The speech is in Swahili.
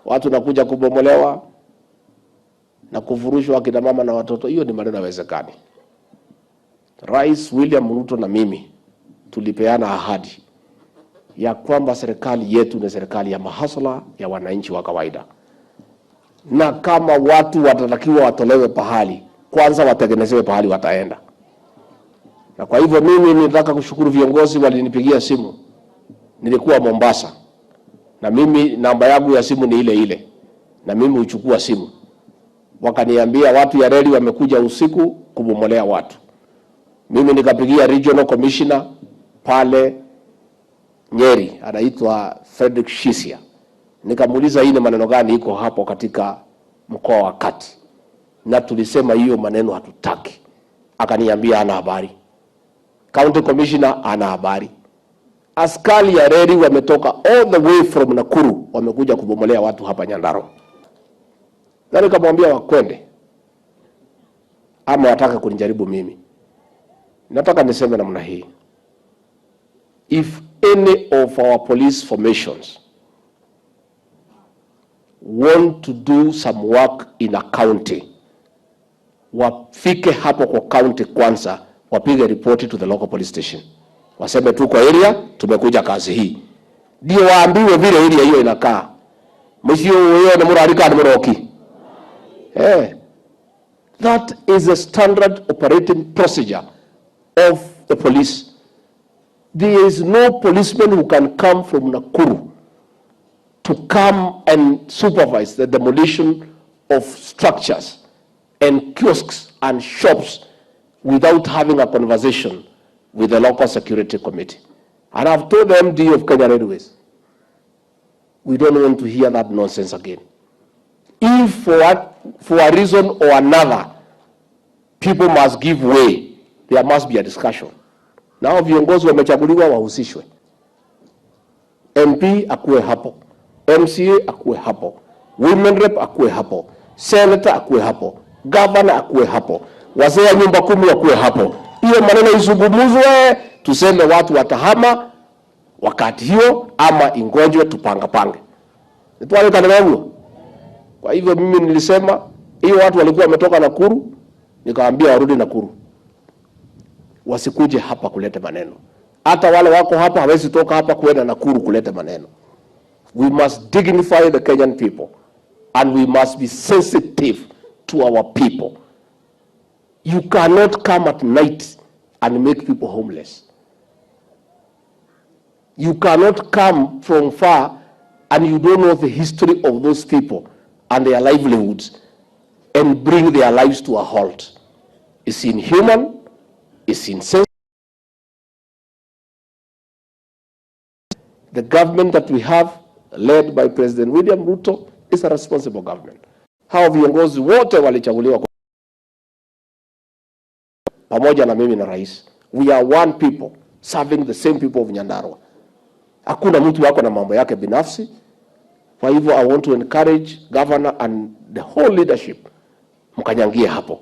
watu nakuja kubomolewa na kufurushwa akina mama na watoto. Hiyo ni maneno yawezekani. Rais William Ruto na mimi tulipeana ahadi ya kwamba serikali yetu ni serikali ya mahasla ya wananchi wa kawaida, na kama watu watatakiwa watolewe pahali, kwanza watengenezewe pahali wataenda. Na kwa hivyo mimi nataka kushukuru viongozi walinipigia simu. Nilikuwa Mombasa, na mimi namba yangu ya simu ni ile ile, na mimi uchukua simu. Wakaniambia watu ya reli wamekuja usiku kubomolea watu. Mimi nikapigia regional commissioner pale Nyeri, anaitwa Frederick Shisia. Nikamuuliza hii ni maneno gani iko hapo katika mkoa wa Kati, na tulisema hiyo maneno hatutaki. Akaniambia ana habari. County commissioner ana habari. Askari ya reli wametoka all the way from Nakuru wamekuja kubomolea watu hapa Nyandarua. Na nikamwambia wakwende ama wataka kunijaribu mimi. Nataka niseme namna hii. If any of our police formations want to do some work in a county, wafike hapo kwa county kwanza, wapige ripoti to the local police station. Waseme tu kwa area tumekuja kazi hii. Ndio waambiwe vile area hiyo inakaa. Msio wewe na murarika mroki. That is a standard operating procedure of the police. There is no policeman who can come from Nakuru to come and supervise the demolition of structures and kiosks and shops without having a conversation with the local security committee. And I've told the MD of Kenya Railways, we don't want to hear that nonsense again. If for a reason or another, people must give way, there must be a discussion. Now viongozi wamechaguliwa wahusishwe. MP akuwe hapo, MCA akuwe hapo, women rep akuwe hapo, senator akuwe hapo, governor akuwe hapo, wazee wa nyumba 10 akuwe hapo. Hiyo maneno izungumuzwe, tuseme watu watahama wakati hiyo ama ingojwe tupange. Nitwale kaneno. Kwa hivyo mimi nilisema hiyo watu walikuwa wametoka Nakuru, nikawaambia warudi Nakuru. Wasikuje hapa kuleta maneno. Hata wale wako hapa hawezi toka hapa kwenda Nakuru kuleta maneno. We must dignify the Kenyan people, and we must be sensitive to our people. You cannot come at night and make people homeless. You cannot come from far and you don't know the history of those people and their livelihoods and bring their lives to a halt. It's inhuman. It's insensitive. The government that we have, led by President William Ruto, is a responsible government. Hao viongozi wote walichaguliwa pamoja na mimi na rais. We are one people serving the same people of Nyandarua. Hakuna mtu wako na mambo yake binafsi. Kwa hivyo I want to encourage governor and the whole leadership mkanyangie hapo.